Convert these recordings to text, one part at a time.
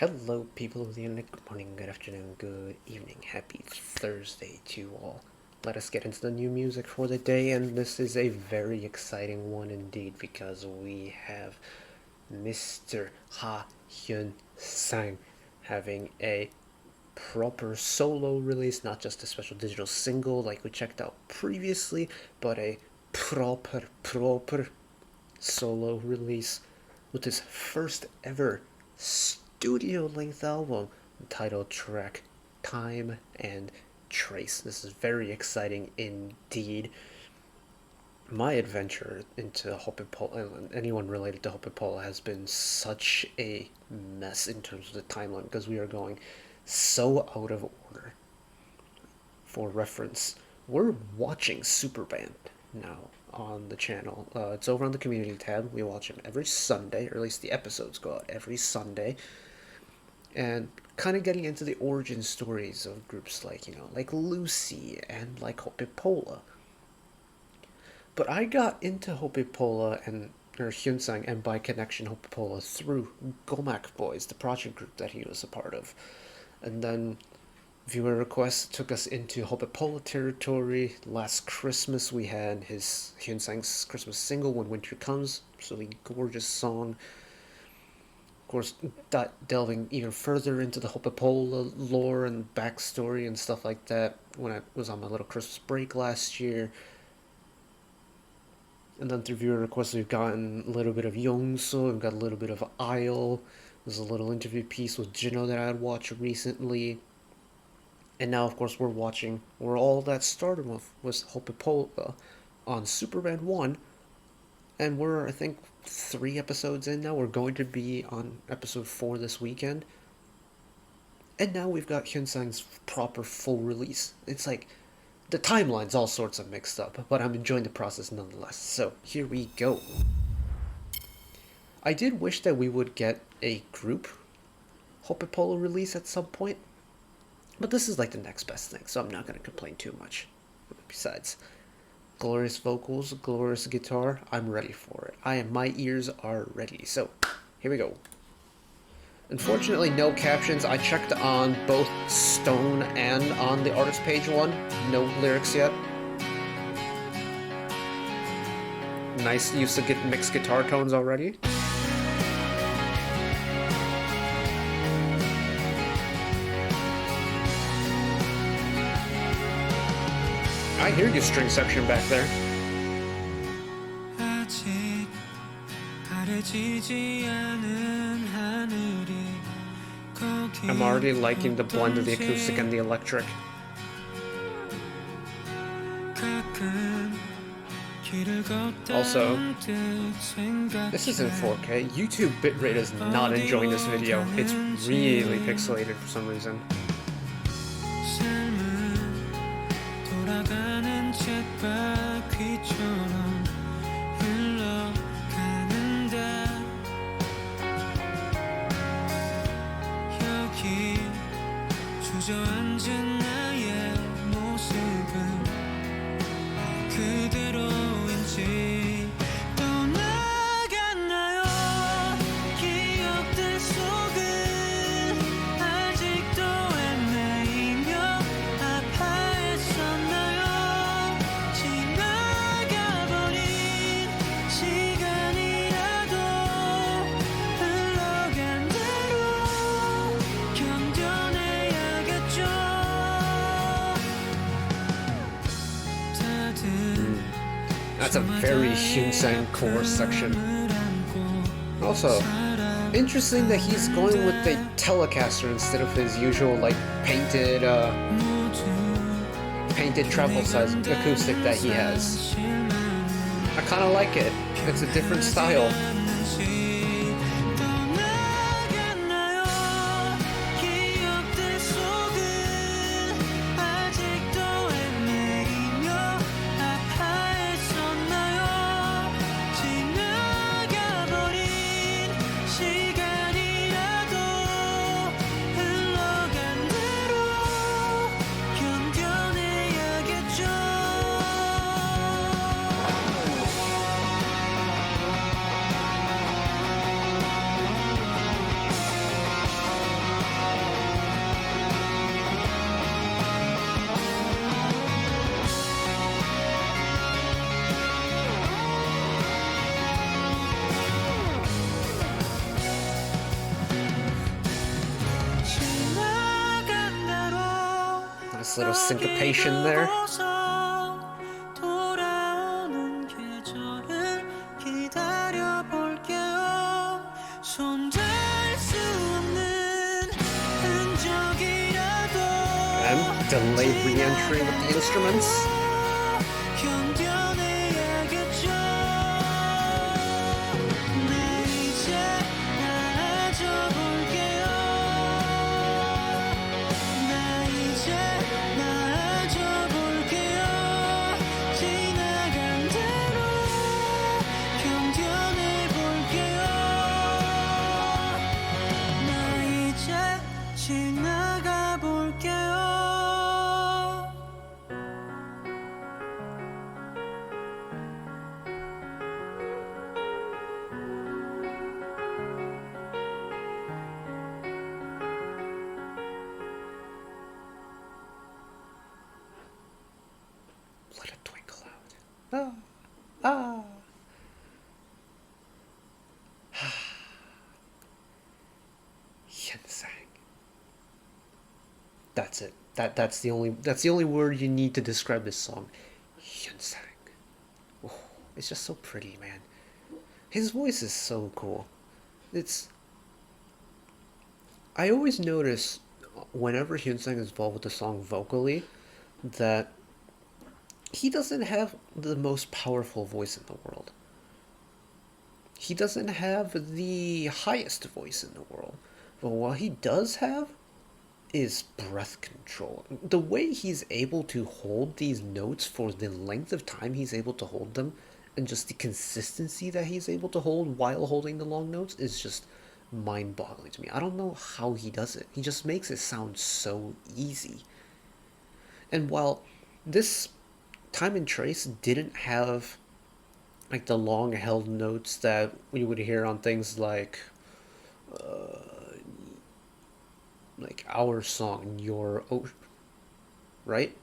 Hello, people of the internet. Good morning, good afternoon, good evening. Happy Thursday to you all. Let us get into the new music for the day, and this is a very exciting one indeed because we have Mr. Hyunsang having a proper solo release, not just a special digital single like we checked out previously, but a proper solo release with his first ever studio-length album, title track Time and Trace. This is very exciting indeed. My adventure into Hopepola, anyone related to Hopepola, has been such a mess in terms of the timeline because we are going so out of order. For reference, we're watching Superband now on the channel. It's over on the community tab. We watch them every Sunday, or at least the episodes go out every Sunday. And kind of getting into the origin stories of groups like, like Lucy and like Hopepola. But I got into Hopepola or Hyunsang, and by connection Hopepola, through Gomak Boys, the project group that he was a part of. And then viewer requests took us into Hopepola territory. Last Christmas we had his Hyunsang's Christmas single, When Winter Comes, absolutely gorgeous song. Of course, delving even further into the Hopepola lore and backstory and stuff like that when I was on my little Christmas break last year. And then through viewer requests we've gotten a little bit of Yongso, we've got a little bit of Isle. There's a little interview piece with Jino that I had watched recently. And now, of course, we're watching where all that started with was Hopepola on Superband 1. And we're, I think, 3 episodes in now. We're going to be on episode 4 this weekend. And now we've got Hyunsang's proper full release. It's like, the timeline's all sorts of mixed up, but I'm enjoying the process nonetheless. So, here we go. I did wish that we would get a group Hopepola release at some point. But this is like the next best thing, so I'm not going to complain too much. Besides, glorious vocals, glorious guitar, I'm ready for it. My ears are ready. So, here we go. Unfortunately, no captions. I checked on both Stone and on the artist page one. No lyrics yet. Nice use of mixed guitar tones already. I hear your string section back there. I'm already liking the blend of the acoustic and the electric. Also, this is in 4K. YouTube bitrate is not enjoying this video. It's really pixelated for some reason. That's a very Hyunsang core section. Also, interesting that he's going with a Telecaster instead of his usual like painted travel size acoustic that he has. I kind of like it. It's a different style. Nice little syncopation there. And delayed re-entry with the instruments. Let it twinkle out. Ah. Hyunsang. That's it. That's the only word you need to describe this song. Hyunsang. Oh, it's just so pretty, man. His voice is so cool. It's I always notice whenever Hyunsang is involved with the song vocally that he doesn't have the most powerful voice in the world. He doesn't have the highest voice in the world. But what he does have is breath control. The way he's able to hold these notes for the length of time he's able to hold them, and just the consistency that he's able to hold while holding the long notes is just mind-boggling to me. I don't know how he does it. He just makes it sound so easy. And while this Time and Trace didn't have like the long held notes that we would hear on things like our song, Your Ocean, right?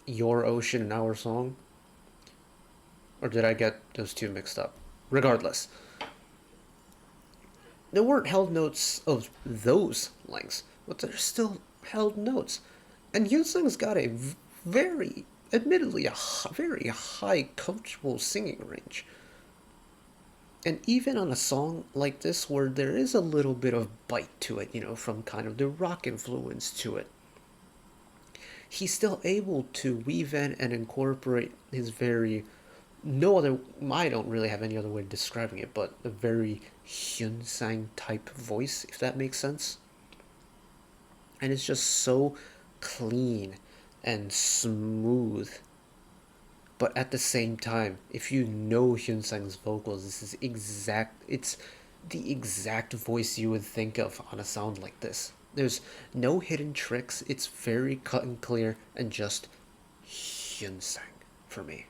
Your Ocean and Our Song? Or did I get those two mixed up? Regardless, there weren't held notes of those lengths, but they're still held notes. And Hyunsung's got a very, admittedly, a very high, comfortable singing range. And even on a song like this, where there is a little bit of bite to it, from kind of the rock influence to it, he's still able to weave in and incorporate his very, no other, I don't really have any other way of describing it, but a very Hyunsang type voice, if that makes sense. And it's just so clean and smooth. But at the same time, if you know Hyunsang's vocals, it's the exact voice you would think of on a sound like this. There's no hidden tricks. It's very cut and clear and just Hyunsang for me.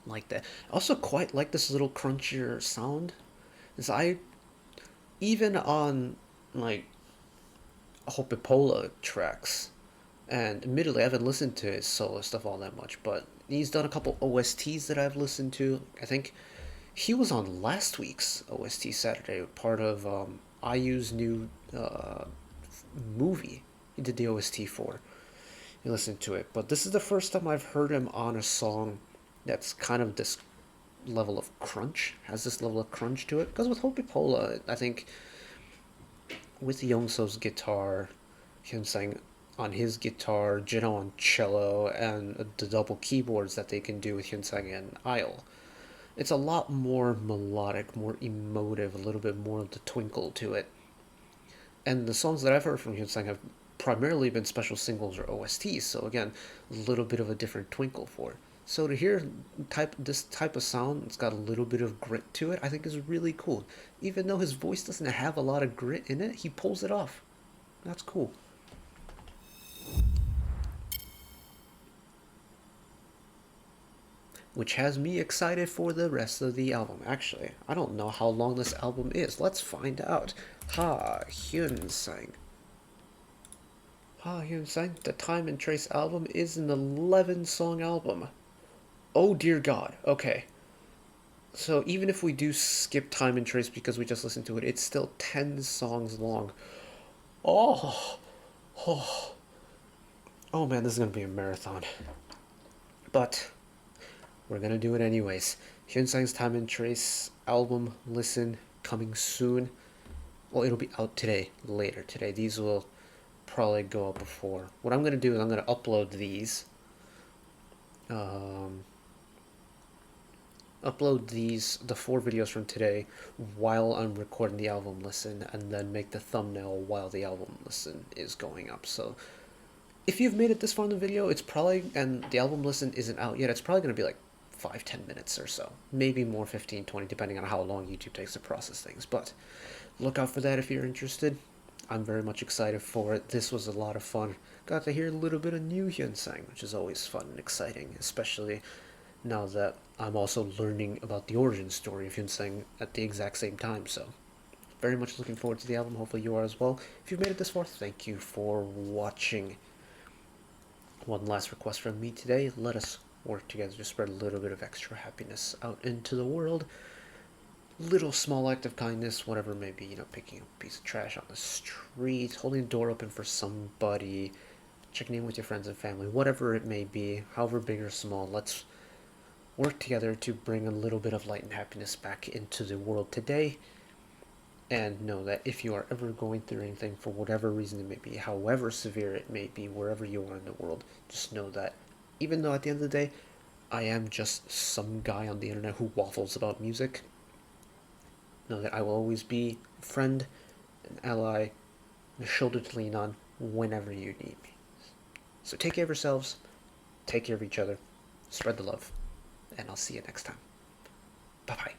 Like that. I also quite like this little crunchier sound. Even on like Hopepola tracks, and admittedly I haven't listened to his solo stuff all that much, but he's done a couple OSTs that I've listened to. I think he was on last week's OST Saturday, part of IU's new movie he did the OST for. You listen to it, but this is the first time I've heard him on a song that's kind of this level of crunch, has this level of crunch to it. Because with Hopepola, I think with Youngso's guitar, Hyunsang on his guitar, Jino on cello, and the double keyboards that they can do with Hyunsang and Isle, it's a lot more melodic, more emotive, a little bit more of the twinkle to it. And the songs that I've heard from Hyunsang have primarily been special singles or OSTs, so again, a little bit of a different twinkle for it. So to hear this type of sound, it's got a little bit of grit to it, I think is really cool. Even though his voice doesn't have a lot of grit in it, he pulls it off. That's cool. Which has me excited for the rest of the album. Actually, I don't know how long this album is. Let's find out. Hyunsang. Hyunsang. The Time and Trace album is an 11-song album. Oh dear God. Okay. So even if we do skip Time and Trace because we just listened to it, it's still 10 songs long. Oh. Oh man, this is gonna be a marathon. But we're gonna do it anyways. Hyunsang's Time and Trace album listen coming soon. Well, it'll be out today, later today. These will probably go up before. What I'm gonna do is I'm gonna upload these. Um, Upload the 4 videos from today while I'm recording the album listen, and then make the thumbnail while the album listen is going up. So if you've made it this far in the video, it's probably, and the album listen isn't out yet, it's probably going to be like 5-10 minutes or so, maybe more, 15-20, depending on how long YouTube takes to process things. But look out for that if you're interested. I'm very much excited for it. This was a lot of fun. Got to hear a little bit of new Hyunsang, which is always fun and exciting, especially now that I'm also learning about the origin story of Hyunsang at the exact same time. So very much looking forward to the album. Hopefully you are as well. If you've made it this far, thank you for watching. One last request from me today: let us work together to spread a little bit of extra happiness out into the world. Little small act of kindness, whatever it may be, picking up a piece of trash on the street, holding the door open for somebody, checking in with your friends and family, whatever it may be, however big or small, let's work together to bring a little bit of light and happiness back into the world today. And know that if you are ever going through anything, for whatever reason it may be, however severe it may be, wherever you are in the world, just know that even though at the end of the day, I am just some guy on the internet who waffles about music, know that I will always be a friend, an ally, and a shoulder to lean on whenever you need me. So take care of yourselves, take care of each other, spread the love, and I'll see you next time. Bye bye.